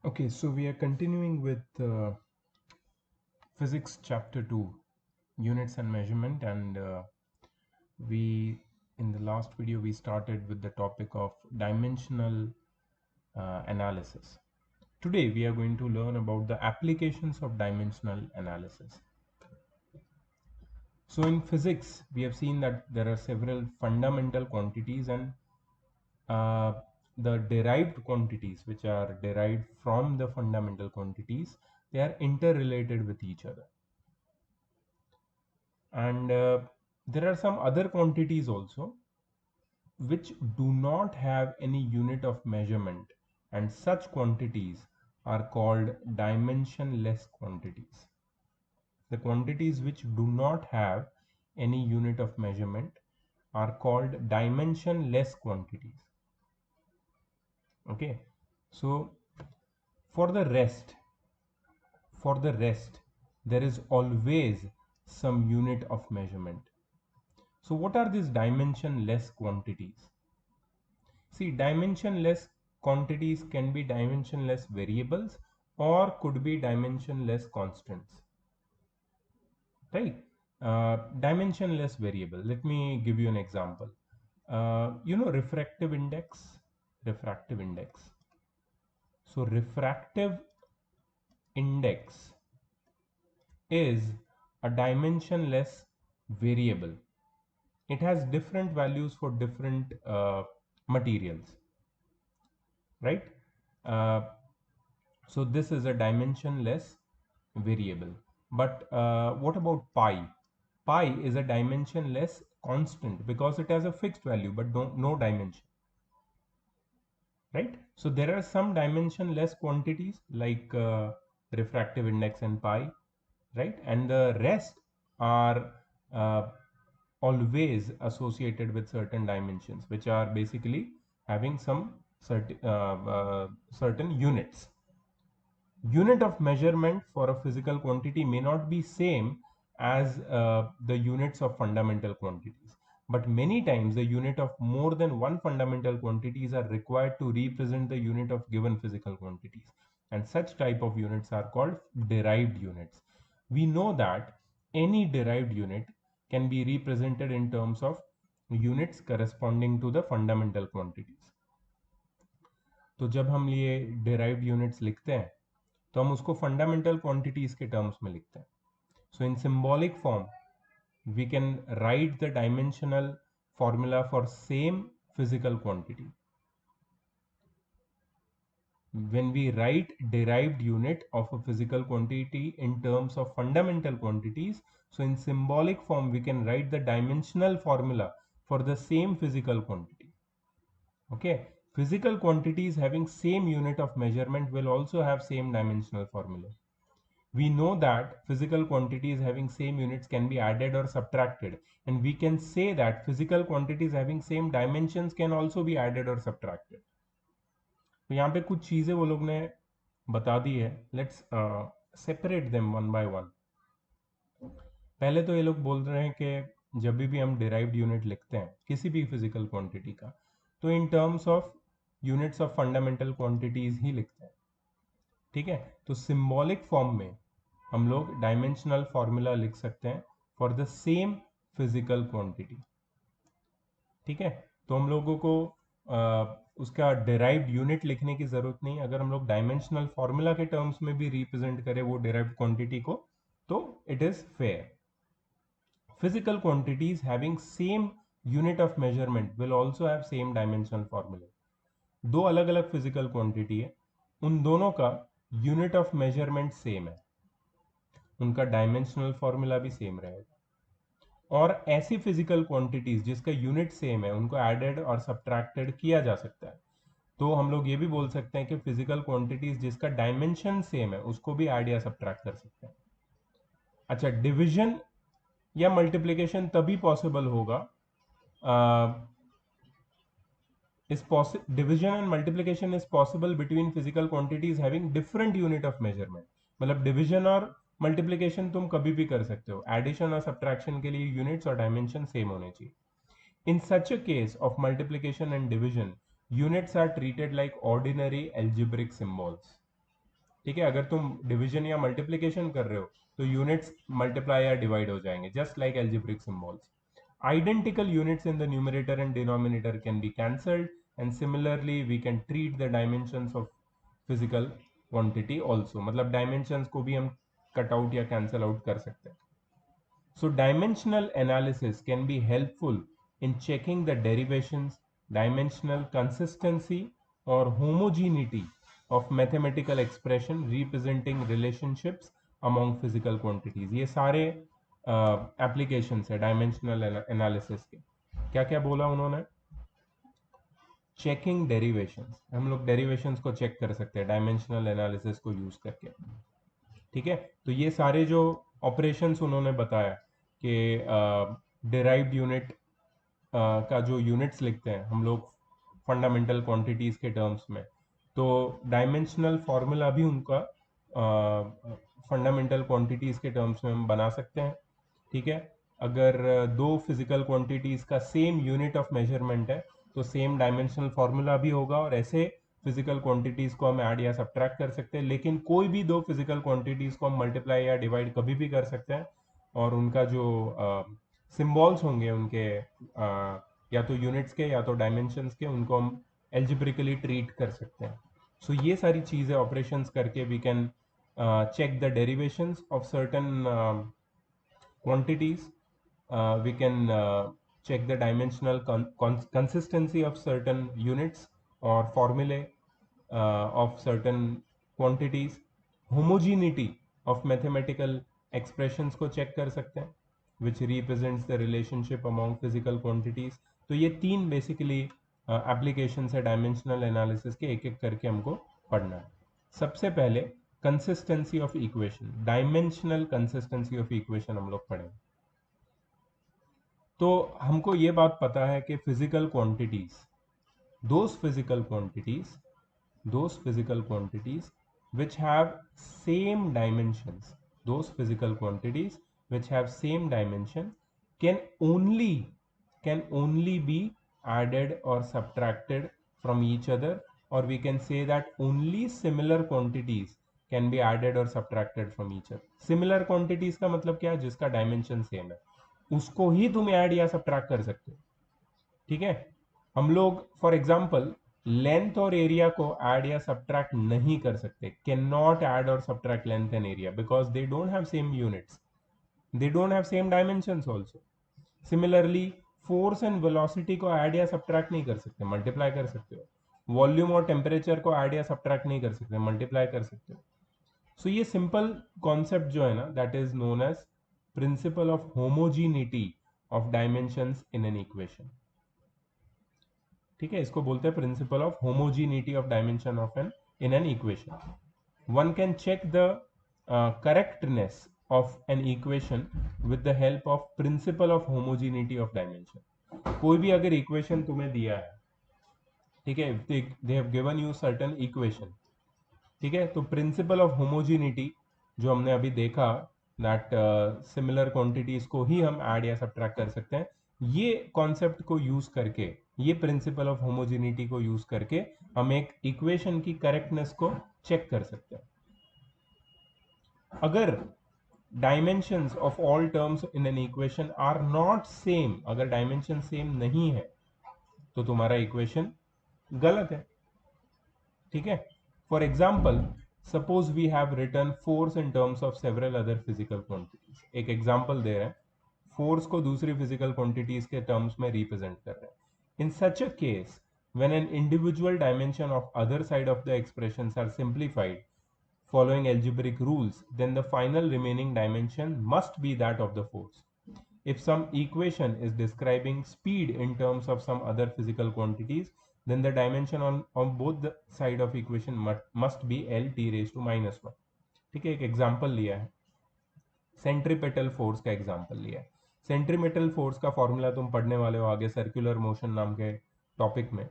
Okay, so we are continuing with physics chapter 2, units and measurement, and we in the last video we started with the topic of dimensional analysis. Today we are going to learn about the applications of dimensional analysis. So in physics we have seen that there are several fundamental quantities and uh, the derived quantities which are derived from the fundamental quantities, they are interrelated with each other. And there are some other quantities also which do not have any unit of measurement, and such quantities are called dimensionless quantities. The quantities which do not have any unit of measurement are called dimensionless quantities. Okay, so for the rest there is always some unit of measurement. So what are these dimensionless quantities? See, dimensionless quantities can be dimensionless variables or could be dimensionless constants, right? Dimensionless variable. Let me give you an example. Refractive index. Refractive index. So refractive index is a dimensionless variable. It has different values for different materials, right? Uh, so this is a dimensionless variable. But what about pi? Pi is a dimensionless constant because it has a fixed value but no dimension, right? So there are some dimensionless quantities like refractive index and pi, right? And the rest are uh, always associated with certain dimensions which are basically having some certain units. Unit of measurement for a physical quantity may not be same as the units of fundamental quantities, but many times the unit of more than one fundamental quantities are required to represent the unit of given physical quantities, and such type of units are called derived units. We know that any derived unit can be represented in terms of units corresponding to the fundamental quantities. तो जब हम ये derived units लिखते हैं तो हम उसको fundamental quantities के टर्म्स में लिखते हैं. So in symbolic form we can write the dimensional formula for same physical quantity. When we write derived unit of a physical quantity in terms of fundamental quantities, so in symbolic form we can write the dimensional formula for the same physical quantity. Okay, physical quantities having same unit of measurement will also have same dimensional formula. We know that physical quantities having same units can be added or subtracted, and we can say that physical quantities having same dimensions can also be added or subtracted. तो यहाँ पे कुछ चीजें वो लोग ने बता दी है. Let's separate them one by one. पहले तो ये लोग बोल रहे हैं कि जब भी हम डिराइव्ड यूनिट लिखते हैं किसी भी फिजिकल क्वांटिटी का, तो in terms of units of fundamental quantities ही लिखते हैं. ठीक है, तो सिंबॉलिक फॉर्म में हम लोग डायमेंशनल फॉर्मूला लिख सकते हैं for the same physical quantity. ठीक है, तो हम लोगों को उसका डिराइव्ड यूनिट लिखने की जरूरत नहीं. अगर हम लोग डायमेंशनल फॉर्मूला के टर्म्स में भी रिप्रेजेंट करें वो डिराइव्ड क्वांटिटी को, तो it is fair. Physical quantities having same unit of measurement will also have same dimensional formula. दो अलग अलग फिजिकल क्वांटिटी है, उन दोनों का यूनिट ऑफ मेजरमेंट सेम है, उनका डायमेंशनल फॉर्मूला भी सेम रहेगा. और ऐसी फिजिकल क्वांटिटीज जिसका यूनिट सेम है उनको एडेड और सब्ट्रैक्टेड किया जा सकता है. तो हम लोग ये भी बोल सकते हैं कि फिजिकल क्वांटिटीज जिसका डायमेंशन सेम है उसको भी ऐड या सब्ट्रैक्ट कर सकते हैं. अच्छा, डिवीजन या मल्टीप्लिकेशन तभी पॉसिबल होगा, division and multiplication is possible between physical quantities having different unit of measurement. मतलब डिवीजन और मल्टीप्लिकेशन तुम कभी भी कर सकते हो, एडिशन और सब्ट्रैक्शन के लिए यूनिट्स और डायमेंशन सेम होने चाहिए. In such a case of multiplication and division, units are treated like ordinary algebraic symbols. ठीक है, अगर तुम डिवीजन या मल्टीप्लीकेशन कर रहे हो तो यूनिट्स मल्टीप्लाई या डिवाइड हो जाएंगे, just like algebraic symbols. Identical units in the numerator and denominator can be cancelled, and similarly we can treat the dimensions of physical quantity also. मतलब dimensions को भी हम cut out या cancel out कर सकते हैं. So dimensional analysis can be helpful in checking the derivations, dimensional consistency or homogeneity of mathematical expression representing relationships among physical quantities. ये सारे applications है dimensional analysis के. क्या क्या बोला उन्होंने? चेकिंग डेरिवेशंस, हम लोग डेरिवेशंस को चेक कर सकते हैं डायमेंशनल एनालिसिस को यूज करके. ठीक है, तो ये सारे जो ऑपरेशंस उन्होंने बताया कि डिराइव्ड यूनिट का जो यूनिट्स लिखते हैं हम लोग फंडामेंटल क्वांटिटीज के टर्म्स में, तो डायमेंशनल फार्मूला भी उनका फंडामेंटल क्वांटिटीज के टर्म्स में हम बना सकते हैं. ठीक है, अगर दो फिजिकल क्वांटिटीज का सेम यूनिट ऑफ मेजरमेंट है तो सेम डायमेंशनल फार्मूला भी होगा, और ऐसे फिजिकल क्वांटिटीज को हम ऐड या सब्ट्रैक्ट कर सकते हैं. लेकिन कोई भी दो फिजिकल क्वांटिटीज को हम मल्टीप्लाई या डिवाइड कभी भी कर सकते हैं, और उनका जो सिंबल्स होंगे उनके या तो यूनिट्स के या तो डायमेंशंस के, उनको हम एल्जेब्रिकली ट्रीट कर सकते हैं. सो ये सारी चीज़ें ऑपरेशंस करके we can check the derivations of certain quantities. We can check the dimensional consistency of certain units or formulae of certain quantities. Homogeneity of mathematical expressions को check कर सकते हैं, which represents the relationship among physical quantities. तो ये तीन basically applications है dimensional analysis के, एक एक करके हमको पढ़ना है. सबसे पहले consistency of equation, dimensional consistency of equation हम लोग पढ़ेंगे. तो हमको ये बात पता है कि physical quantities, those physical quantities those physical quantities which have same dimensions, those physical quantities which have same dimension can only be added or subtracted from each other, or we can say that only similar quantities can be added or subtracted from each other. Similar quantities का मतलब क्या है? जिसका dimension same है उसको ही तुम add या subtract कर सकते हो. ठीक है, हम लोग फॉर एग्जाम्पल लेंथ और एरिया को ऐड या सब्ट्रैक्ट नहीं कर सकते, कैन नॉट ऐड और subtract length and area because they don't have same units, they don't have same dimensions also. Similarly force and velocity को ऐड या सब्ट्रैक्ट नहीं कर सकते, मल्टीप्लाई कर सकते हो. वॉल्यूम और टेम्परेचर को ऐड या सब्ट्रैक्ट नहीं कर सकते, मल्टीप्लाई कर सकते हो. सो ये सिंपल कॉन्सेप्ट जो है ना, that is known as principle of homogeneity of dimensions in an equation. ठीक है, इसको बोलते हैं principle of homogeneity of dimension of an in an equation. One can check the correctness of an equation with the help of principle of homogeneity of dimension. कोई भी अगर equation तुम्हें दिया है, ठीक है, they have given you certain equation, ठीक है, तो प्रिंसिपल ऑफ होमोजीनिटी जो हमने अभी देखा, दैट सिमिलर क्वांटिटीज को ही हम ऐड या सब्ट्रैक्ट कर सकते हैं, ये कॉन्सेप्ट को यूज करके, ये प्रिंसिपल ऑफ होमोजीनिटी को यूज करके हम एक इक्वेशन की करेक्टनेस को चेक कर सकते हैं. अगर dimensions of all terms in an equation are not same, अगर डायमेंशन सेम नहीं है तो तुम्हारा इक्वेशन गलत है. ठीक है, for example suppose we have written force in terms of several other physical quantities. एक एग्जाम्पल दे रहे हैं, फोर्स को दूसरी फिजिकल क्वांटिटीज के टर्म्स में रिप्रेजेंट कर रहे हैं. In such a case when an individual dimension of other side of the expressions are simplified following algebraic rules, then the final remaining dimension must be that of the force. If some equation is describing speed in terms of some other physical quantities, then the dimension on both the side of equation must be L t raised to minus 1. ठीक है, एक example लिया है, centripetal force का example लिया है. Centripetal force का formula तुम पढ़ने वाले हो आगे सर्कुलर मोशन नाम के टॉपिक में.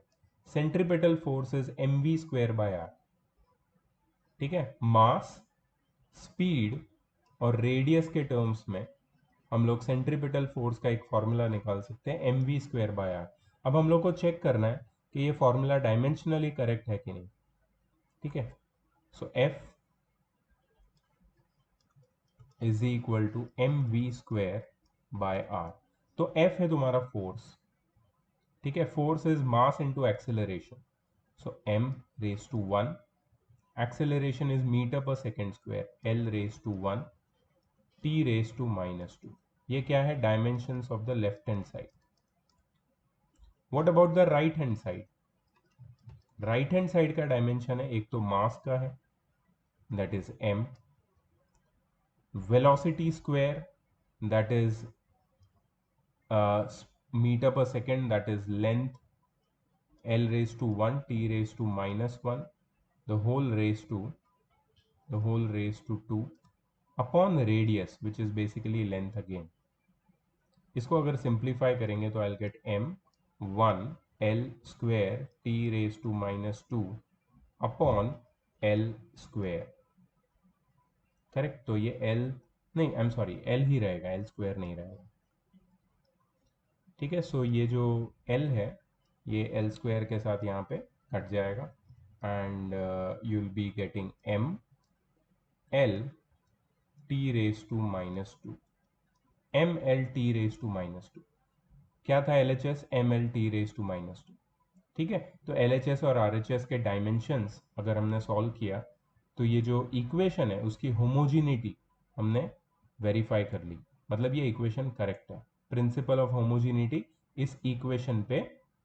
Centripetal force is mv square by r. ठीक है, मास, स्पीड और रेडियस के टर्म्स में हम लोग सेंट्रीपेटल फोर्स का एक फॉर्मूला निकाल सकते हैं, mv स्क्वायर बाय r. अब हम लोग को चेक करना है कि ये फॉर्मूला डायमेंशनली करेक्ट है कि नहीं. ठीक है, so f is equal to M V square by R. तो एफ है तुम्हारा फोर्स, ठीक है, force is mass into acceleration, so M raise to 1, acceleration is metre per second square, L raise to 1, T raise to -2। ये क्या है, dimensions of the left hand side. What about the right hand side? Right hand side का dimension है, एक तो mass का है, that is m, velocity square that is metre per second, that is length, l raised to 1, t raised to -1, the whole raised to 2 upon the radius which is basically length again। इसको अगर simplify करेंगे तो I get m 1 l square t raise to -2 upon l square, correct. तो ये l नहीं, I am sorry, l ही रहेगा, l square नहीं रहेगा, ठीक है। सो ये जो l है ये l स्क्वायर के साथ यहाँ पे कट जाएगा, and you will be getting m l t raise to -2, m l t raise to -2। क्या था L H S? M L T raise to -2, ठीक है। तो एल एच एस और आर एच एस के डायमेंशंस अगर हमने सॉल्व किया तो ये जो इक्वेशन है उसकी होमोजिनिटी हमने वेरीफाई कर ली, मतलब ये इक्वेशन करेक्ट है। प्रिंसिपल ऑफ होमोजिनिटी इस इक्वेशन पे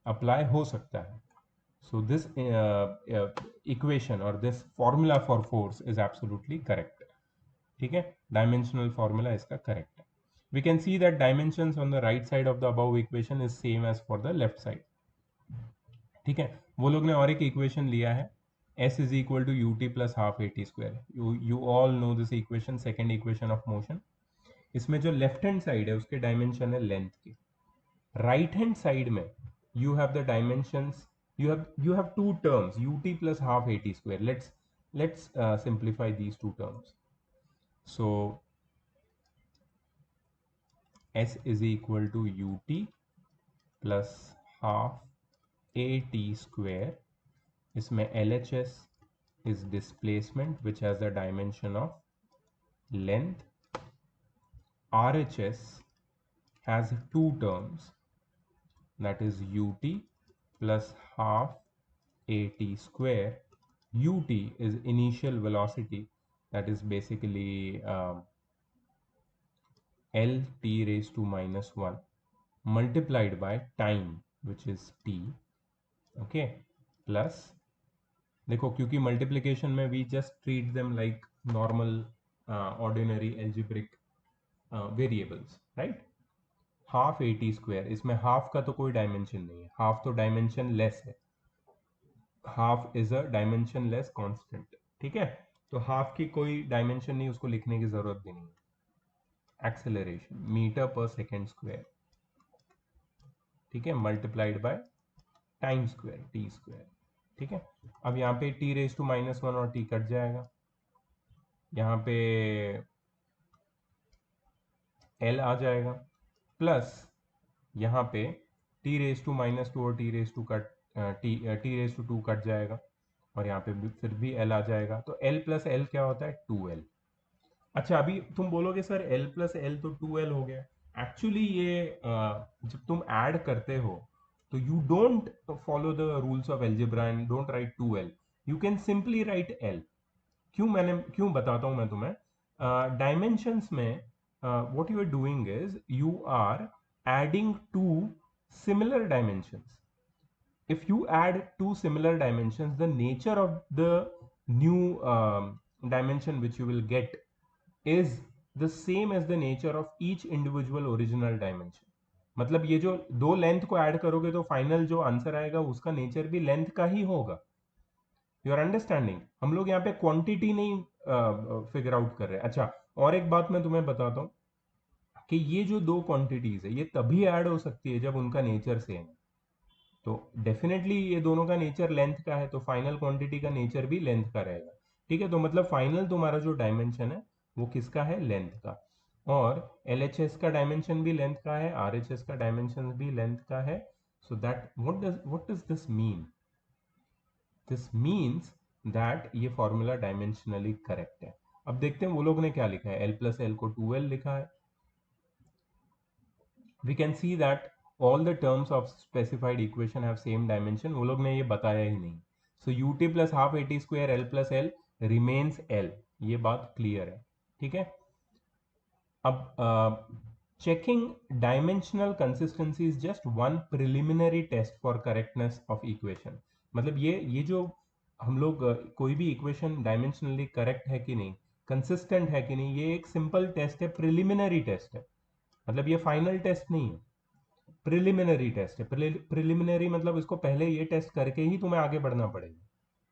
अप्लाई हो सकता है। सो दिस इक्वेशन और this formula for force is absolutely correct, ठीक है। डायमेंशनल फॉर्मूला इसका करेक्ट है। We can see that dimensions on the right side of the above equation is same as for the left side, ठीक है। वो लोग ने और एक इक्वेशन लिया है, s is equal to ut plus half at square। you all know this equation, second equation of motion। इसमें जो लेफ्ट हैंड साइड है उसके डायमेंशन है लेंथ के, राइट हैंड साइड में you have the dimensions, you have two terms ut plus half at square। let's simplify these two terms। so s is equal to ut plus half at square, इसमें LHS is displacement which has the dimension of length, RHS has two terms, that is ut plus half at square। ut is initial velocity, that is basically l t raised to -1 multiplied by time which is t, okay, plus, देखो क्योंकि multiplication में we just treat them like normal ordinary algebraic variables, right. Half a T square, इसमें half का तो कोई dimension नहीं है, half तो डायमेंशन लेस है, half is a dimensionless constant, ठीक है। तो हाफ की कोई डायमेंशन नहीं, उसको लिखने की जरूरत भी नहीं है। Acceleration metre per second square, ठीक है, multiplied by time square T square, ठीक है। अब यहाँ पे टी रेज टू -1 और टी कट जाएगा, यहाँ पे एल आ जाएगा, प्लस यहाँ पे टी रेज टू -2 और T raise to cut T raise to 2 cut जाएगा, और यहाँ पे फिर भी एल आ जाएगा। तो एल प्लस एल क्या होता है? 2l। अच्छा, अभी तुम बोलोगे सर एल प्लस एल तो 2l हो गया। एक्चुअली ये जब तुम ऐड करते हो तो you don't follow the rules of algebra and don't write 2l, you can simply write l। क्यों बताता हूं मैं तुम्हें। डायमेंशंस में what you are doing is you are adding two similar dimensions। if you add two similar dimensions, the nature of the new dimension which you will get is the same as the nature of each individual original dimension। मतलब ये जो दो length को add करोगे तो final जो answer आएगा उसका नेचर भी लेंथ का ही होगा। You are understanding? हम लोग यहाँ पे क्वांटिटी नहीं फिगर आउट कर रहे। अच्छा, और एक बात मैं तुम्हें बताता हूँ कि ये जो दो क्वांटिटीज है ये तभी ऐड हो सकती है जब उनका नेचर सेम है। तो डेफिनेटली ये दोनों का नेचर लेंथ का है, तो फाइनल क्वांटिटी का नेचर भी लेंथ का रहेगा, ठीक है। तो मतलब फाइनल तुम्हारा जो डायमेंशन है वो किसका है? लेंथ का। और LHS का डायमेंशन भी लेंथ का है, RHS का डायमेंशन भी लेंथ का है। So that what does this mean? This means that ये फॉर्मूला डायमेंशनली करेक्ट है। अब देखते हैं वो लोग ने क्या लिखा है, l प्लस एल को 2l लिखा है. We can see that all the terms of specified equation have same dimension. वो लोग ने ये बताया ही नहीं. So ut plus half at square l plus l remains l. ये बात क्लियर है. ठीक है. अब checking dimensional consistency is just one preliminary test for correctness of equation. मतलब ये जो हम लोग कोई भी इक्वेशन डायमेंशनली करेक्ट है कि नहीं, कंसिस्टेंट है कि नहीं, ये एक सिंपल टेस्ट है, प्रिलिमिनरी टेस्ट है. मतलब ये फाइनल टेस्ट नहीं है, प्रिलिमिनरी टेस्ट है. प्रिलिमिनरी मतलब इसको पहले ये टेस्ट करके ही तुम्हें आगे बढ़ना पड़ेगा.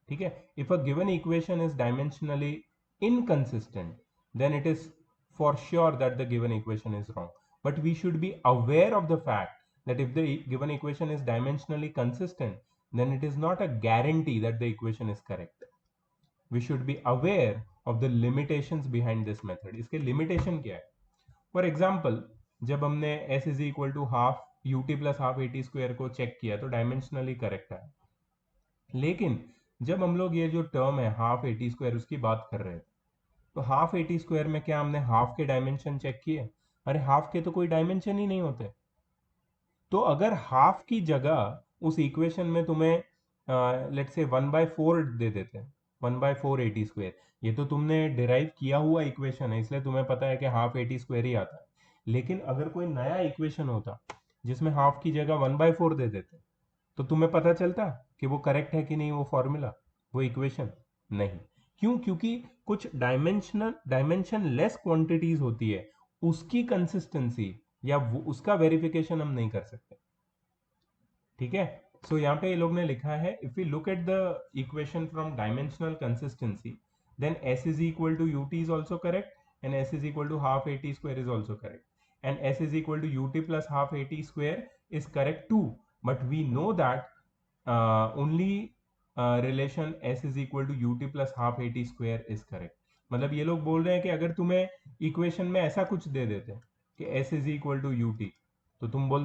ठीक है. If a given equation is dimensionally inconsistent then it is for sure that the given equation is wrong. But we should be aware of the fact that if the given equation is dimensionally consistent, then it is not a guarantee that the equation is correct. We should be aware of the limitations behind this method. इसके limitation क्या है? For example, जब हमने s is equal to half ut plus half at square को check किया तो dimensionally correct है. लेकिन जब हम लोग ये जो टर्म है हाफ एटी स्क्वायर उसकी बात कर रहे थे, तो हाफ एटी स्क्वायर में क्या हमने हाफ के डायमेंशन चेक किए? अरे हाफ के तो कोई डायमेंशन ही नहीं होते. तो अगर हाफ की जगह उस इक्वेशन में तुम्हें लेट से 1/4 दे देते हैं, 1/4 एटी स्क्वायर, ये तो तुमने डिराइव किया हुआ इक्वेशन है इसलिए तुम्हें पता है कि हाफ एटी स्क्वायर ही आता है. लेकिन अगर कोई नया इक्वेशन होता जिसमें हाफ की जगह 1/4 दे देते, तो तुम्हें पता चलता कि वो करेक्ट है कि नहीं, वो फॉर्मूला, वो इक्वेशन. नहीं. क्यों? क्योंकि कुछ डायमेंशन लेस क्वांटिटीज होती है, उसकी कंसिस्टेंसी या वो उसका वेरिफिकेशन हम नहीं कर सकते. ठीक है. सो यहाँ पे ये लोग ने लिखा है, if you look at the equation from dimensional consistency then s is equal to ut is also correct and s is equal to half at square is also correct, and s is equal to ut plus half at square is correct too. But we know that only relation s is equal to ut plus half at square is correct. मतलब ये लोग बोल रहे हैं कि अगर तुम्हें equation में ऐसा कुछ दे देते कि s is equal to ut, तो तुम बोल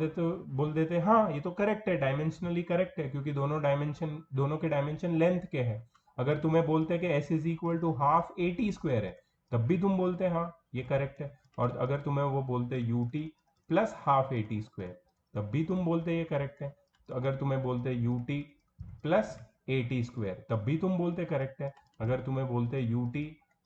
देते हाँ ये तो करेक्ट है, डायमेंशनली करेक्ट है, क्योंकि दोनों के डायमेंशन लेंथ के हैं. अगर तुम्हें बोलते कि s is equal to half a t square है, तब भी तुम बोलते हाँ ये करेक्ट है. और अगर तुम्हें वो बोलते ut plus half a t square, तब भी तुम बोलते ये करेक्ट है. तो अगर तुम्हें बोलते ut प्लस एटी स्क्वायर, तब भी तुम बोलते करेक्ट है. अगर तुम्हें बोलते ut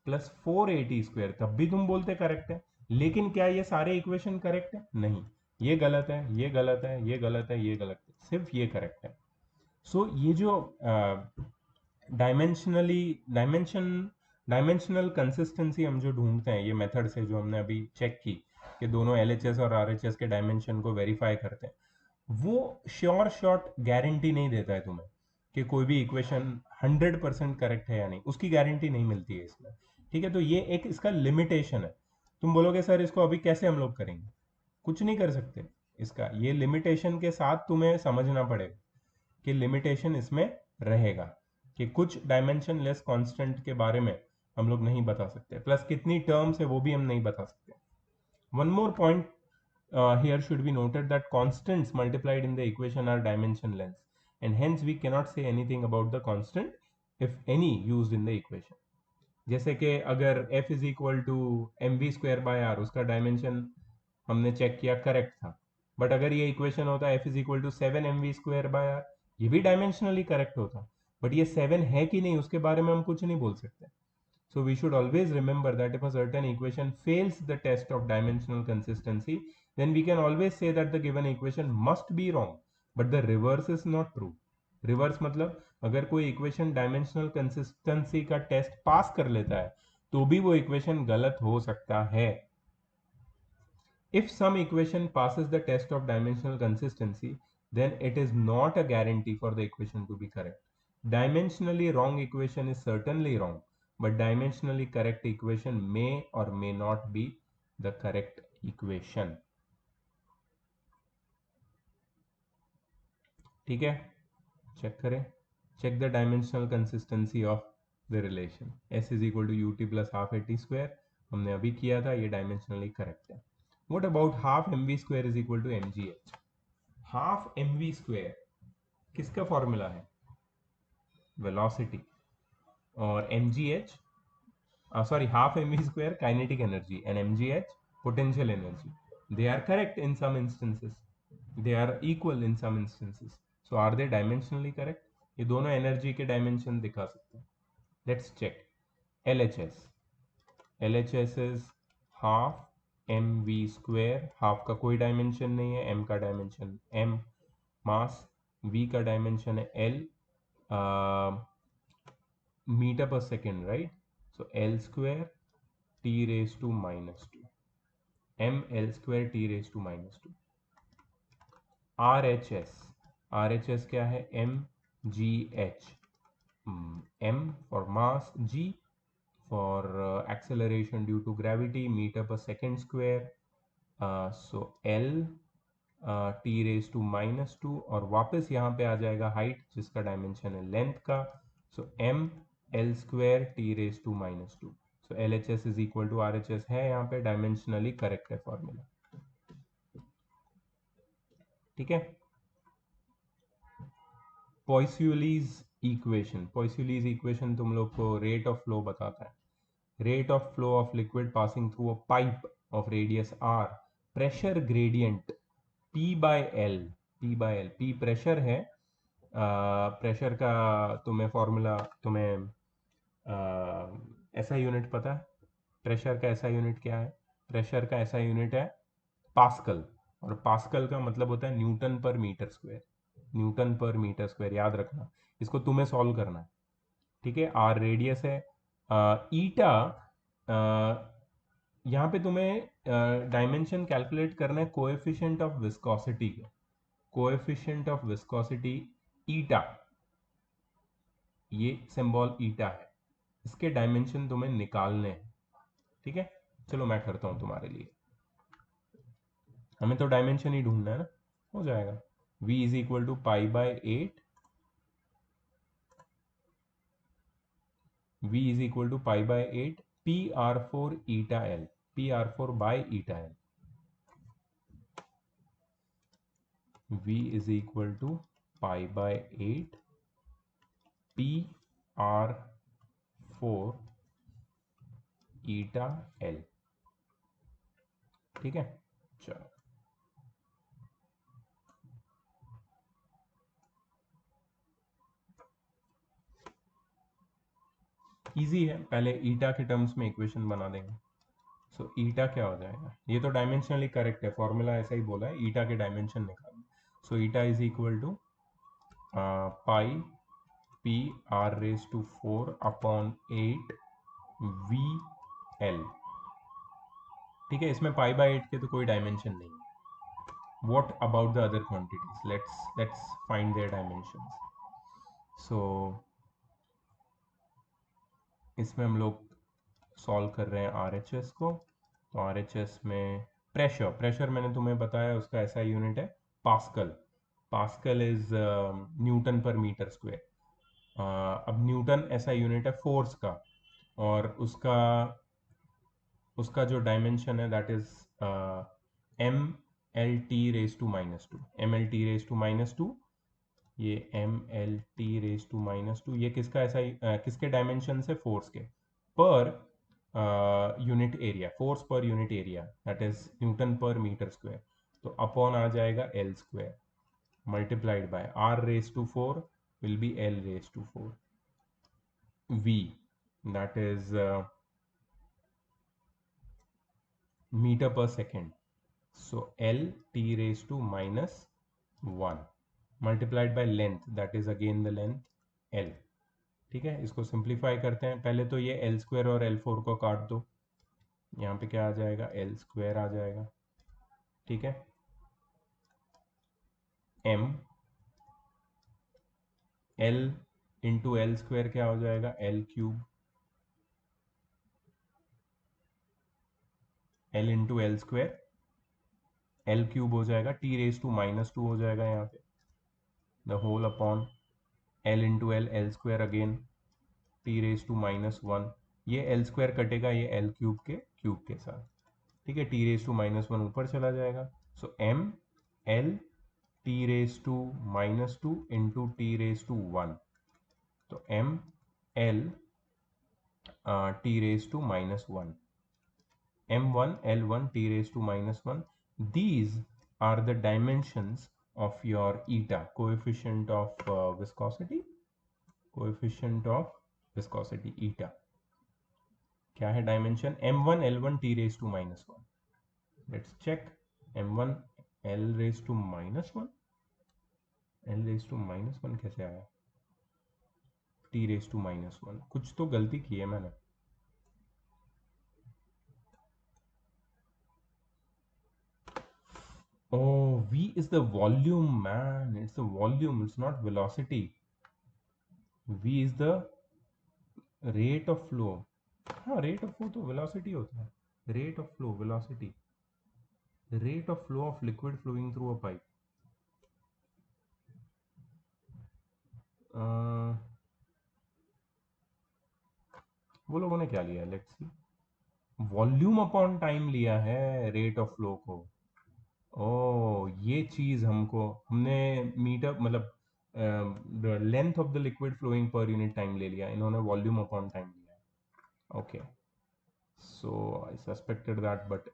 plus four eighty square, तब भी तुम बोलते करेक्ट है. लेकिन क्या ये सारे इक्वेशन करेक्ट है? नहीं. ये गलत है, ये गलत है, ये गलत है, ये गलत है, सिर्फ ये करेक्ट है. सो ये जो डायमेंशनल कंसिस्टेंसी हम जो ढूंढते हैं ये मेथड से, जो हमने अभी चेक की कि दोनों एलएचएस और आरएचएस के डायमेंशन को वेरीफाई करते हैं, वो श्योर शॉट गारंटी नहीं देता है तुम्हें कि कोई भी इक्वेशन 100% करेक्ट है या नहीं. उसकी गारंटी नहीं मिलती है इसमें. ठीक है. तो ये एक इसका लिमिटेशन है. तुम बोलोगे सर इसको अभी कैसे हम लोग करेंगे? कुछ नहीं कर सकते. इसका ये लिमिटेशन के साथ तुम्हें समझना पड़ेगा कि लिमिटेशन इसमें रहेगा कि कुछ डायमेंशन लेस कांस्टेंट के बारे में हम लोग नहीं बता सकते, प्लस कितनी टर्म्स है वो भी हम नहीं बता सकते. One more point here should be noted that constants multiplied in the equation are dimensionless, and hence we cannot say anything about the constant if any used in the equation. जैसे कि अगर f is equal to M V square by R, उसका dimension हमने check किया correct था. But अगर ये equation होता f is equal to seven M V square by R, ये भी डायमेंशनली करेक्ट होता. बट ये सेवन है कि नहीं उसके बारे में हम कुछ नहीं बोल सकते. So we should always remember that if a certain equation fails the test of dimensional consistency, then we can always say that the given equation must be wrong. But the reverse is not true. Reverse मतलब अगर कोई equation dimensional consistency का test pass कर लेता है तो भी वो इक्वेशन गलत हो सकता है. If some equation passes the test of dimensional consistency, then it is not a guarantee for the equation to be correct. Dimensionally wrong equation is certainly wrong, but dimensionally correct equation may or may not be the correct equation. ठीक है. Check करें. check the dimensional consistency of the relation s is equal to ut plus half at square. हमने अभी किया था, ये dimensionally correct है. What about half mv square is equal to mgh? Half mv square किसका formula है? Velocity. और mgh sorry, half mv square kinetic energy and mgh potential energy. They are correct in some instances. They are equal in some instances. So are they dimensionally correct? ये दोनों energy के dimension दिखा सकते हैं. Let's check. LHS. LHS is half mv square. Half का कोई dimension नहीं है, m का डायमेंशन m, मास v का डायमेंशन है l, metre per second, right? So l square t raised to minus 2, m l square t raised to minus 2. RHS. RHS क्या है? m g h. m for mass, g for acceleration due to gravity, meter per second square. So l t raised to minus 2, और वापस यहाँ पे आ जाएगा height जिसका dimension है length का. So m l square t raised to minus 2. So LHS is equal to RHS है, यहाँ पे डायमेंशनली करेक्ट है फॉर्मूला. ठीक है. पॉइस्यूलीज इक्वेशन. पॉइस्यूलीज इक्वेशन तुम लोग को रेट ऑफ फ्लो बताता है. Rate of flow of liquid passing through a pipe of radius r, pressure gradient P by L. P by L, P pressure है. प्रेशर का तुम्हें फॉर्मूला, तुम्हें ऐसा यूनिट पता है? प्रेशर का ऐसा यूनिट क्या है? प्रेशर का ऐसा यूनिट है पास्कल, और पास्कल का मतलब होता है Newton per metre square. Newton per metre square याद रखना, इसको तुम्हें सॉल्व करना है. ठीक है. आर रेडियस है. ईटा, यहाँ पे तुम्हें डायमेंशन कैलकुलेट करना है कोएफिशिएंट ऑफ विस्कोसिटी का. कोएफिशिएंट ऑफ विस्कोसिटी ईटा, ये सिंबल ईटा है, इसके डायमेंशन तुम्हें निकालने हैं. ठीक है. चलो मैं करता हूँ तुम्हारे लिए. हमें तो डायमेंशन ही ढूंढना है ना, हो जाएगा. v is equal to pi by 8. v is equal to pi by 8 P R four eta L. P R four by eta L. v is equal to pi by 8 p r 4 eta l. ठीक है. चलो, easy है. पहले ईटा के terms में equation बना देंगे. सो ईटा क्या हो जाएगा? ये तो डायमेंशनली करेक्ट है, फॉर्मूला ऐसा ही बोला है, ईटा के डायमेंशन निकालना. So eta is equal to pi P R raise to 4 upon 8 V L. ठीक है. इसमें पाई बाय 8 के तो कोई डायमेंशन नहीं है. What about the other quantities? Let's find their dimensions. So इसमें हम लोग सॉल्व कर रहे हैं RHS को. तो RHS में प्रेशर मैंने तुम्हें बताया, उसका ऐसा यूनिट है pascal. Pascal is newton per metre square. अब न्यूटन ऐसा यूनिट है फोर्स का, और उसका जो डायमेंशन है that is M L T raise to minus 2. M L T raise to minus 2. ये M L T raise to minus 2 ये किसका ऐसा किसके डायमेंशन से? फोर्स के. Per unit area, force per unit area that is newton per metre square. तो upon आ जाएगा L square multiplied by R raise to 4 will be L raise to 4. V that is metre per second. So L t raised to minus 1 multiplied by length that is again the length L. ठीक है. इसको simplify करते हैं. पहले तो ये L square और L4 को काट दो. यहाँ पे क्या आ जाएगा? L स्क्वायर आ जाएगा. ठीक है. M L into L square क्या हो जाएगा? L cube. L into L square L cube हो जाएगा. T रेज टू माइनस 2 हो जाएगा यहाँ पे. The whole upon L into L square again T raise to minus 1. ये एल स्क्वायर कटेगा ये एल क्यूब के साथ. ठीक है. टी रेज टू माइनस 1 ऊपर चला जाएगा. So M L T raise to minus 2 into T raise to 1. तो M L t raised to minus 1. m1 l1 t raised to minus 1. These are the dimensions of your eta, coefficient of viscosity eta. क्या है dimension? m1 l1 t raised to minus 1. Let's check. m1 l raised to minus 1, l raised to minus 1 कैसे आया? t raised to minus 1, कुछ तो गलती की है मैंने. Oh, V is the volume, man. It's the volume, it's not velocity. V is the rate of flow. हाँ, rate of flow तो velocity होता है. Rate of flow, velocity. Rate of flow of liquid flowing through a pipe. वो लोगों ने क्या लिया? Let's see. Volume upon time लिया है rate of flow को. ओ, ये चीज हमने मीटर मतलब length of the liquid flowing per unit time ले लिया, इन्होंने वॉल्यूम अपॉन टाइम लिया. Okay, so I suspected that but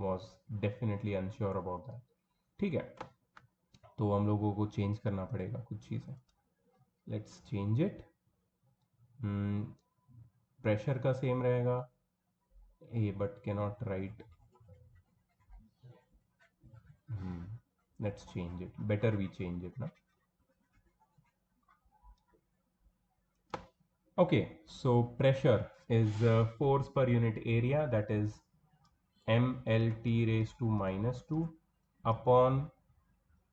was definitely unsure about that. ठीक है, तो हम लोगों को चेंज करना पड़ेगा कुछ चीज़ें. Let's change it. प्रेशर का सेम रहेगा A, but can not write. Let's change it. Better we change it ना. Okay, so pressure is force per unit area, that is mLT raised to minus 2 upon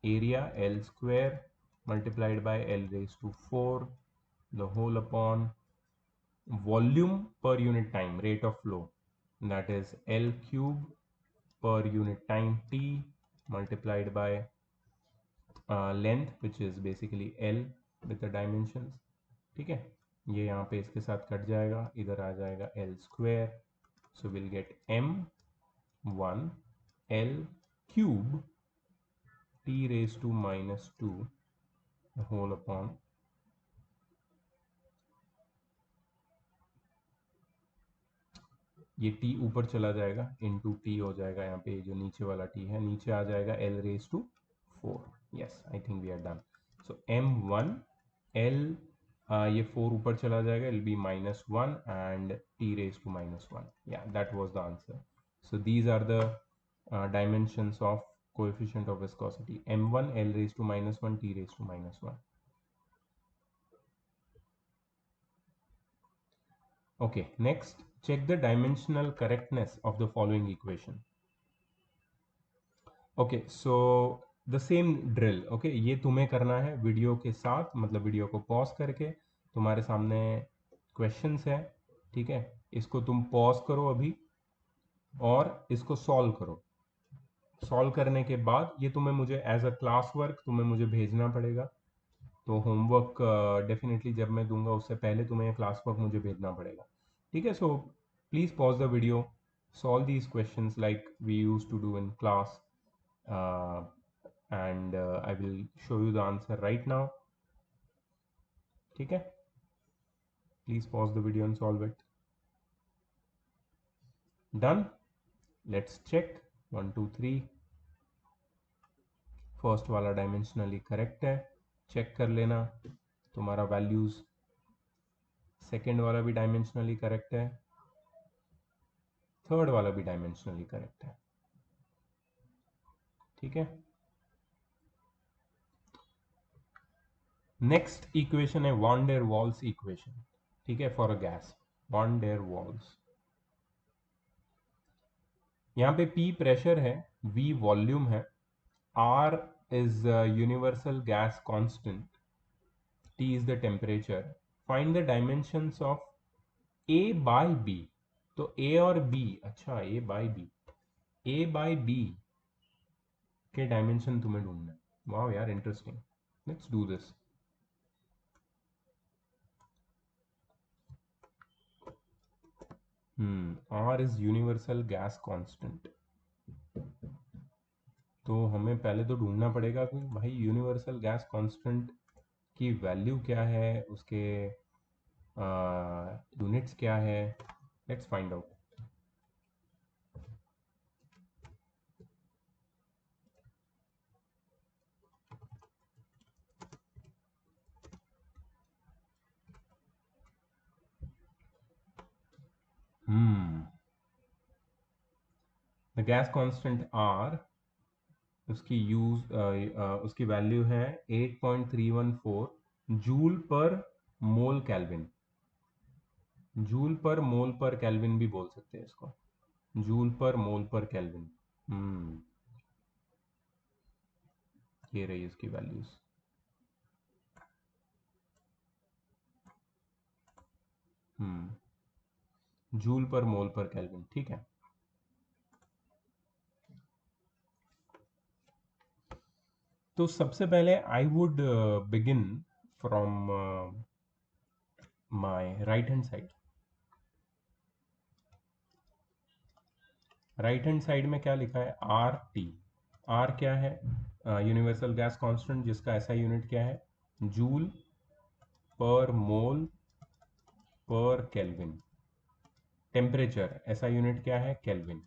area L square multiplied by L raised to 4 the whole upon volume per unit time, rate of flow, that is L cube per unit time T multiplied by length which is basically L with the dimensions. ठीक है, ये यहाँ पे इसके साथ cut जाएगा, इधर आ जाएगा L square, so we'll get m1 L cube t raised to minus 2 the whole upon ये t ऊपर चला जाएगा, into t हो जाएगा, यहाँ पे जो नीचे वाला t है नीचे आ जाएगा L raised to 4. yes, I think we are done. so m1 L ये 4 ऊपर चला जाएगा, it'll be minus 1 and t raised to minus 1. yeah, that was the answer. So these are the dimensions of coefficient of viscosity: m1 L raised to minus 1 t raised to minus 1. Okay, next check the dimensional correctness of the following equation. Okay, so the same drill. Okay, ये तुम्हें करना है video के साथ, मतलब video को pause करके. तुम्हारे सामने क्वेश्चंस है, ठीक है, इसको तुम पॉज करो अभी और इसको सॉल्व करो. सॉल्व करने के बाद ये तुम्हें मुझे एज अ क्लास वर्क तुम्हें मुझे भेजना पड़ेगा. तो होमवर्क डेफिनेटली जब मैं दूंगा उससे पहले तुम्हें क्लास वर्क मुझे भेजना पड़ेगा. ठीक है, so please pause the video, solve these questions like we use to do in class, and I will show you the answer right now. ठीक है, please pause the video and solve it. Done. Let's check. 1 2 3. First वाला dimensionally correct है, check कर लेना तुम्हारा values. Second वाला भी dimensionally correct है, थर्ड वाला भी डायमेंशनली करेक्ट है. ठीक है, नेक्स्ट इक्वेशन है वॉन डेर वॉल्स इक्वेशन. ठीक है, for a gas, van der Waals. यहाँ पे P प्रेशर है, V वॉल्यूम है, R is universal gas constant, T is the temperature. Find the dimensions of A by B. तो A और B, अच्छा A by B, A by B के dimension तुम्हें ढूंढना है. वाह यार, interesting. Let's do this. R is universal gas constant. तो हमें पहले तो ढूंढना पड़ेगा कि भाई यूनिवर्सल गैस कांस्टेंट की वैल्यू क्या है, उसके यूनिट्स क्या है, let's find out. The gas constant R, उसकी वैल्यू है 8.314 जूल पर मोल केल्विन। जूल पर मोल पर केल्विन भी बोल सकते हैं इसको, जूल पर मोल पर केल्विन। ये रही इसकी वैल्यूज। जूल पर मोल पर केल्विन, ठीक है। तो सबसे पहले I would begin from my right hand side. Right hand side में क्या लिखा है, आर टी। आर क्या है, यूनिवर्सल गैस कांस्टेंट, जिसका ऐसा यूनिट क्या है, जूल पर मोल पर केल्विन। टेम्परेचर ऐसा यूनिट क्या है, केल्विन।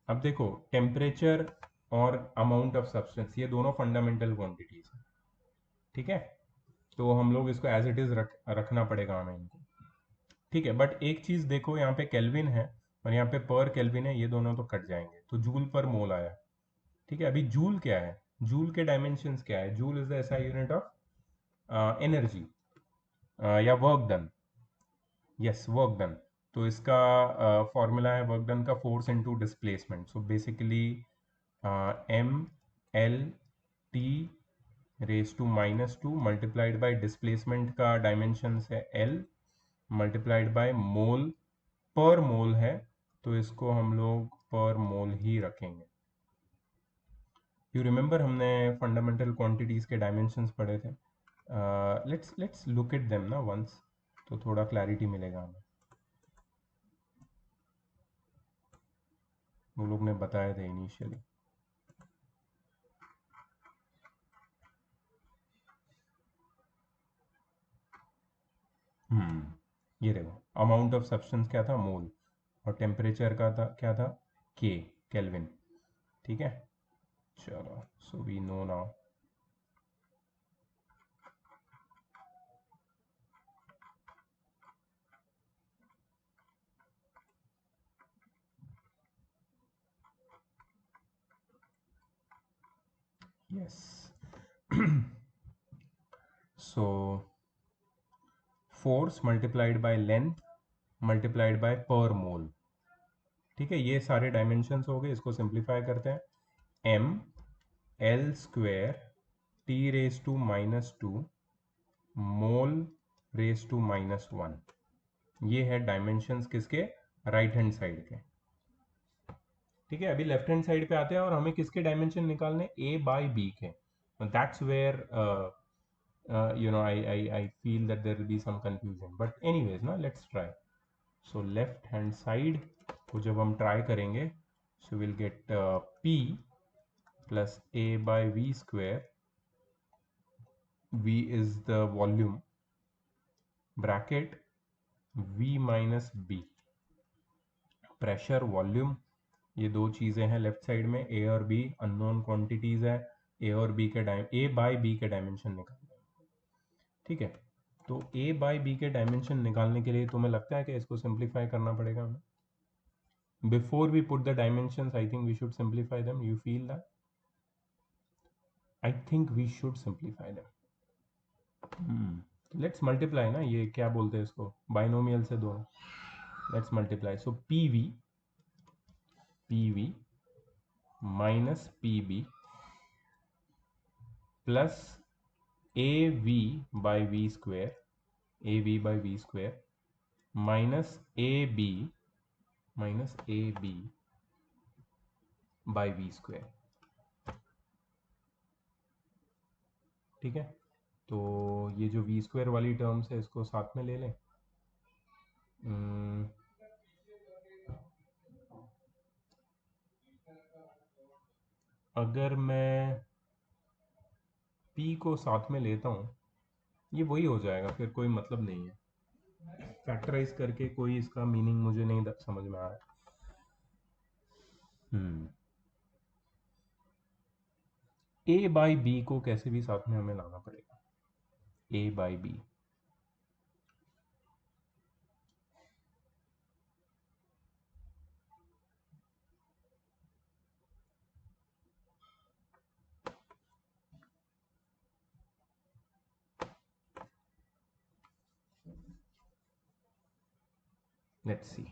अब देखो, टेम्परेचर और अमाउंट ऑफ सब्सटेंस ये दोनों फंडामेंटल क्वांटिटीज हैं, ठीक है। तो हम लोग इसको एज इट इज रखना पड़ेगा हमें इनको, ठीक है। बट एक चीज देखो, यहाँ पे केल्विन है और यहाँ पे पर केल्विन है, ये दोनों तो कट जाएंगे, तो जूल पर मोल आया, ठीक है। अभी जूल क्या है, जूल के डायमेंशंस क्या है, joule is the SI unit of energy या work done. Yes, work done. तो इसका फॉर्मूला है वर्क डन का force into displacement. So basically M L T raise to -2 multiplied by displacement का डायमेंशन है L, multiplied by mole, per mole है तो इसको हम लोग पर मोल ही रखेंगे। यू रिमेंबर हमने फंडामेंटल क्वांटिटीज के डायमेंशंस पढ़े थे। लेट्स लुक एट देम ना वंस, तो थोड़ा क्लैरिटी मिलेगा हमें। वो लोग ने बताए थे इनिशियली। ये देखो, अमाउंट ऑफ सब्सटेंस क्या था, मोल, और टेम्परेचर का था क्या था, के, केल्विन, ठीक है। चलो, so we know now. Yes. So force multiplied by length multiplied by per mole, ठीक है। ये सारे डायमेंशंस हो गए, इसको सिंप्लीफाई करते हैं। M L square T raise to -2 mole raise to -1, ये है डायमेंशंस किसके, राइट हैंड साइड के, ठीक है। अभी लेफ्ट हैंड साइड पे आते हैं और हमें किसके डायमेंशन निकालने, ए बाय बी के। That's where I feel that there will be some confusion, but anyways ना, let's try. So left hand side को जब हम ट्राई करेंगे, so we'll get P plus A by V square. V is the volume, bracket V minus B, pressure, volume, ये दो चीज़ें हैं left side में। ए और बी अननोन क्वांटिटीज है, ए और बी के ए बाय बी के डायमेंशन निकालने, ठीक है। तो ए बाय बी के डायमेंशन निकालने के लिए तुम्हें लगता है कि इसको सिंप्लीफाई करना पड़ेगा हमें? Before we put the dimensions, I think we should simplify them. You feel that? I think we should simplify them. Let's multiply ना, ये क्या बोलते हैं इसको, बाइनोमियल से दोनों। Let's multiply. So PV minus PB plus AV by V square, AV by V square minus AB by V square, ठीक है। तो ये जो V square वाली टर्म्स है इसको साथ में ले लें। अगर मैं P को साथ में लेता हूँ, ये वही हो जाएगा, फिर कोई मतलब नहीं है। फैक्टराइज करके कोई इसका मीनिंग मुझे नहीं समझ में आ रहा। ए बाई बी को कैसे भी साथ में हमें लाना पड़ेगा, A by B. Let's see,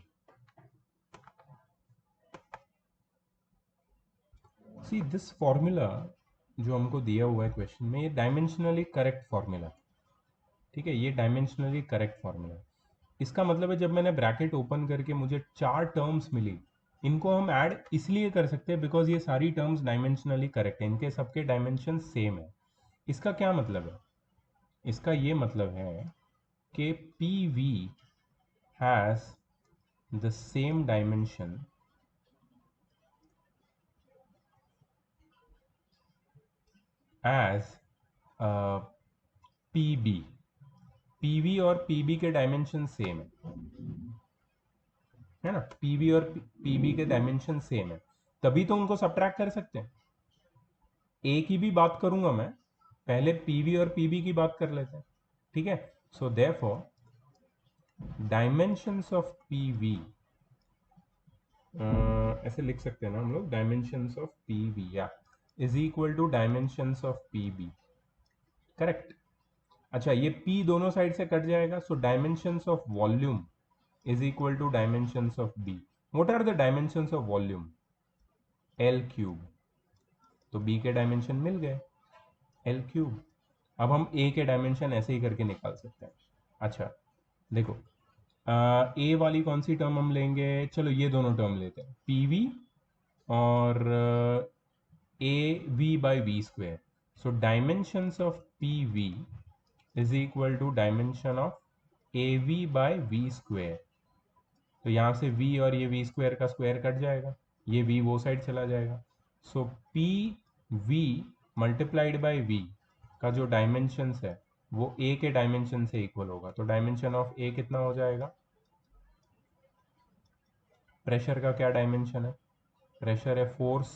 see this formula जो हमको दिया हुआ है क्वेश्चन में, ये डायमेंशनली करेक्ट फॉर्मूला, ठीक है, ये डायमेंशनली करेक्ट फॉर्मूला। इसका मतलब है जब मैंने ब्रैकेट ओपन करके मुझे 4 टर्म्स मिली, इनको हम ऐड इसलिए कर सकते हैं बिकॉज ये सारी टर्म्स डायमेंशनली करेक्ट है, इनके सबके डायमेंशन सेम है। इसका क्या मतलब है? इसका ये मतलब है कि P V has the same dimension as P B. P V और पी बी के डायमेंशन सेम है ना, पी वी और पी बी के डायमेंशन सेम है, तभी तो उनको सब्ट्रैक्ट कर सकते हैं। ए की भी बात करूंगा मैं, पहले पीवी और पीबी की बात कर लेते हैं, ठीक है। So therefore dimensions of PV, ऐसे लिख सकते हैं ना हम लोग, डायमेंशंस ऑफ पीवी या is equal to dimensions of PB, correct. अच्छा, ये पी दोनों साइड से कट जाएगा, so dimensions of volume is equal to dimensions of B. What are the dimensions of volume? L cube, तो B के dimension मिल गए, एल क्यूब। अब हम ए के डायमेंशन ऐसे ही करके निकाल सकते हैं। अच्छा देखो, ए वाली कौन सी टर्म हम लेंगे, चलो ये दोनों टर्म लेते हैं, पी वी और A V by V square. So dimensions of P V is equal to dimension of A V by V square. तो यहाँ से v और ये v स्क्वायर का स्क्वायर कट जाएगा, ये v वो साइड चला जाएगा। So P V multiplied by v का जो डायमेंशंस है वो a के डायमेंशन से इक्वल होगा, तो डायमेंशन ऑफ a कितना हो जाएगा? प्रेशर का क्या डायमेंशन है? प्रेशर है force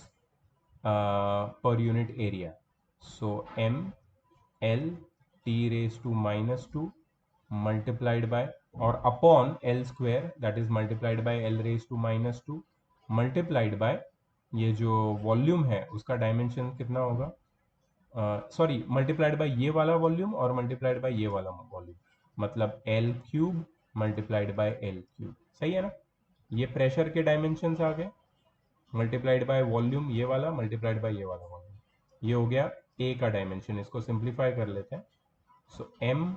per unit area, so m l t raise to -2 multiplied by और upon L square that is multiplied by L raise to -2 multiplied by ये जो वॉल्यूम है उसका डायमेंशन कितना होगा, सॉरी मल्टीप्लाइड बाय ये वाला वॉल्यूम और मल्टीप्लाइड बाय ये वाला वॉल्यूम, मतलब L cube multiplied by L cube, सही है ना। ये प्रेशर के डायमेंशन आ गए, मल्टीप्लाइड बाय वॉल्यूम ये वाला मल्टीप्लाइड बाय ये वाला वॉल्यूम, ये हो गया ए का डायमेंशन। इसको सिंप्लीफाई कर लेते हैं, सो एम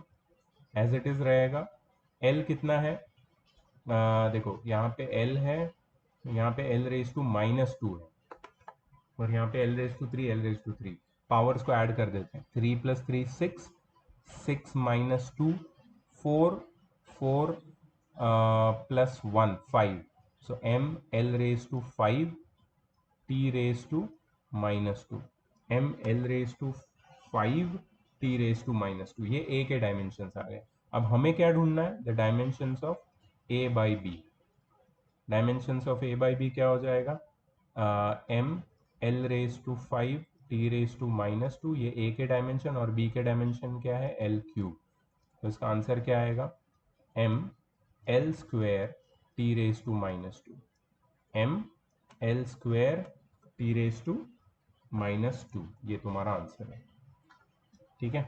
एज इट इज रहेगा, एल कितना है, देखो यहाँ पे एल है, यहाँ पे एल रेज टू -2 है और यहाँ पे L raise to 3, L raise to 3, powers को ऐड कर देते हैं, 3 + 3 6, 6 - 2 4, 4 + 1 5, so M L raise to 5 T raise to -2, M L raise to 5 T raise to -2, ये ए के डायमेंशन आ गए। अब हमें क्या ढूंढना है, the dimensions of A by B. Dimensions of A by B क्या हो जाएगा, M L raise to 5 T raise to -2, ये ए के डायमेंशन, और बी के डायमेंशन क्या है, एल क्यूब। तो इसका आंसर क्या आएगा, M L square T raise to -2, M L square T raise to -2, ये तुम्हारा आंसर है, ठीक है,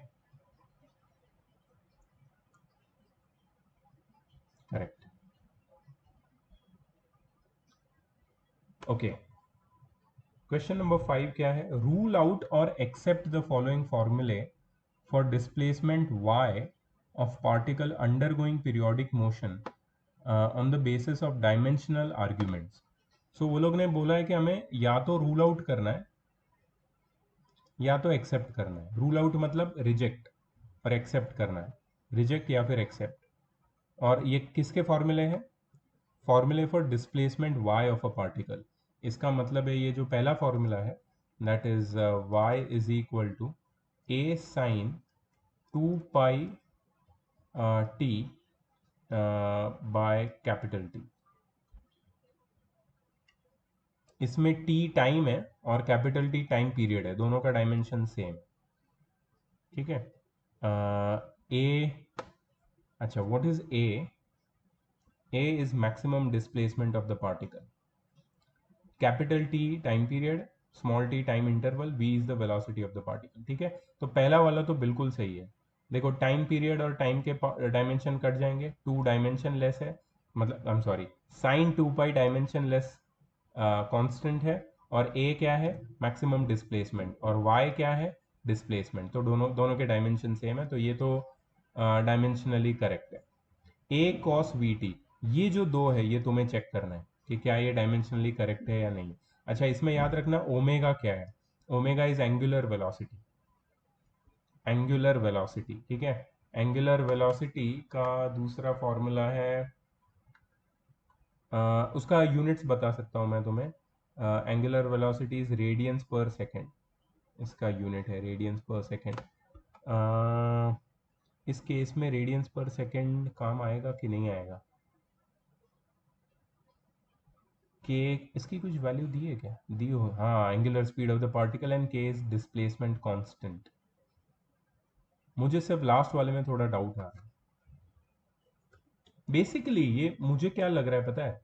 करेक्ट। ओके, क्वेश्चन नंबर 5 क्या है, रूल आउट और एक्सेप्ट द फॉलोइंग फॉर्मूले for displacement y of particle undergoing periodic motion on the basis of dimensional arguments। सो वो लोग ने बोला है कि हमें या तो रूल आउट करना है या तो एक्सेप्ट करना है। रूल आउट मतलब रिजेक्ट, और एक्सेप्ट करना है रिजेक्ट या फिर एक्सेप्ट। और ये किसके फॉर्मूले हैं, फॉर्मूले for displacement y of a particle. इसका मतलब है ये जो पहला फॉर्मूला है that is y is equal to a sin 2 pi T by capital T. इसमें टी टाइम है और कैपिटल टी टाइम पीरियड है, दोनों का डायमेंशन सेम। ठीक है। ए, अच्छा what is A? A is maximum displacement of the particle. Capital T time period, small T time interval, V is the velocity of the particle. ठीक है, तो पहला वाला तो बिल्कुल सही है। देखो टाइम पीरियड और टाइम के डायमेंशन कट जाएंगे, टू डायमेंशन लेस है, मतलब I am sorry, sine 2 pi dimensionless constant है, और ए क्या है? मैक्सिमम डिस्प्लेसमेंट, और वाई क्या है? डिस्प्लेसमेंट। तो दोनों दोनों के डायमेंशन सेम है, तो ये तो डायमेंशनली करेक्ट है। ए कॉस वी टी, ये जो दो है ये तुम्हें चेक करना है कि क्या ये डायमेंशनली करेक्ट है या नहीं। अच्छा, इसमें याद रखना ओमेगा क्या है? Omega is angular velocity. Angular velocity, ठीक है। एंगुलर वेलोसिटी का दूसरा फॉर्मूला है, उसका यूनिट्स बता सकता हूँ मैं तुम्हें। एंगुलर वेलोसिटी इज रेडियंस पर सेकेंड, इसका यूनिट है रेडियंस पर सेकेंड। इस केस में रेडियंस पर सेकेंड काम आएगा कि नहीं आएगा? के, इसकी कुछ वैल्यू दी है क्या? दी हो, हाँ, angular speed of the particle and के इज डिस्प्लेसमेंट कांस्टेंट। मुझे सिर्फ लास्ट वाले में थोड़ा डाउट आ रहा है। बेसिकली ये मुझे क्या लग रहा है पता है,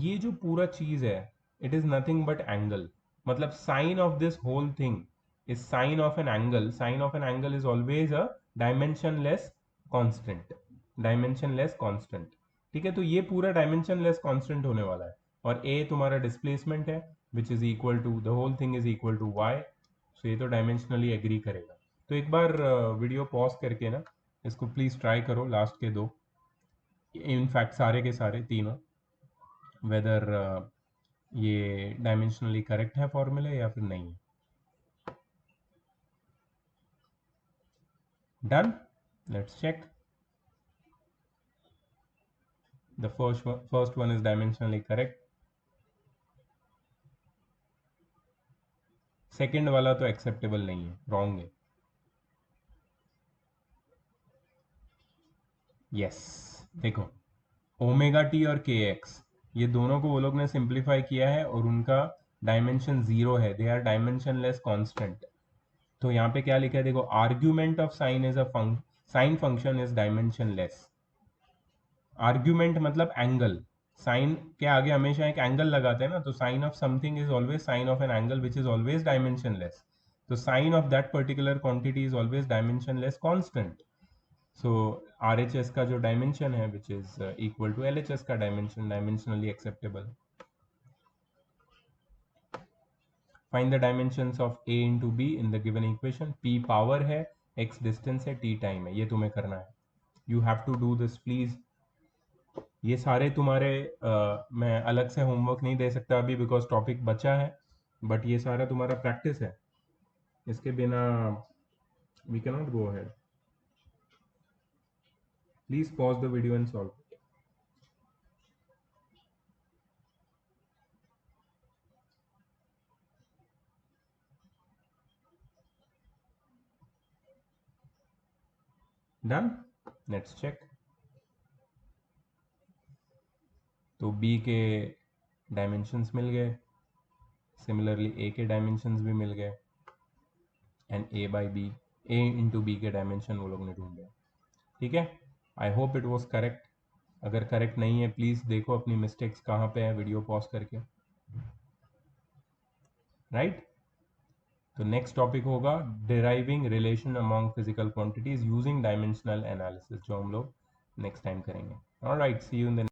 ये जो पूरा चीज है, it is nothing but angle. मतलब sine of this whole thing is sine of an angle. Sine of an angle is always a dimensionless constant, dimensionless constant. ठीक है, तो ये पूरा डायमेंशन लेस कांस्टेंट होने वाला है, और ए तुम्हारा डिस्प्लेसमेंट है, which is equal to the whole thing is equal to Y. So ये तो डायमेंशनली एग्री करेगा। तो एक बार वीडियो पॉज करके ना इसको प्लीज ट्राई करो, लास्ट के दो, इनफैक्ट सारे के सारे तीनों, वेदर ये डायमेंशनली करेक्ट है फॉर्मूले या फिर नहीं। Done, let's check. The first one is dimensionally correct, second वाला तो एक्सेप्टेबल नहीं है, रॉन्ग है। यस, देखो ओमेगा टी और के एक्स, ये दोनों को वो लोग ने सिंप्लीफाई किया है और उनका डायमेंशन जीरो है, they are dimensionless constant. तो यहाँ पे क्या लिखा है देखो, argument of sine is a sine function is dimensionless. Argument मतलब एंगल, साइन के आगे हमेशा एक एंगल लगाते हैं ना, तो sine of something is always sine of an angle which is always dimensionless. तो sine of that particular quantity is always dimensionless constant. So R H S का जो डायमेंशन है which is equal to L H S का dimension, dimensionally acceptable. Find the dimensions of A into B in the given equation. P power है, X distance है, T time है, ये तुम्हें करना है। You have to do this please. ये सारे तुम्हारे मैं अलग से होमवर्क नहीं दे सकता अभी बिकॉज टॉपिक बचा है, बट ये सारा तुम्हारा प्रैक्टिस है, इसके बिना we can not go ahead. Please pause the video and solve. Done, let's check. तो बी के डायमेंशंस मिल गए, सिमिलरली ए के डायमेंशंस भी मिल गए, and A by B, A into B के डायमेंशन वो लोग ने ढूंढे। ठीक है, I hope it was correct. अगर करेक्ट नहीं है प्लीज़ देखो अपनी मिस्टेक्स कहाँ पे है, वीडियो पॉज करके, राइट। तो नेक्स्ट टॉपिक होगा deriving relation among physical quantities using dimensional analysis, जो हम लोग नेक्स्ट टाइम करेंगे। Alright, see you in the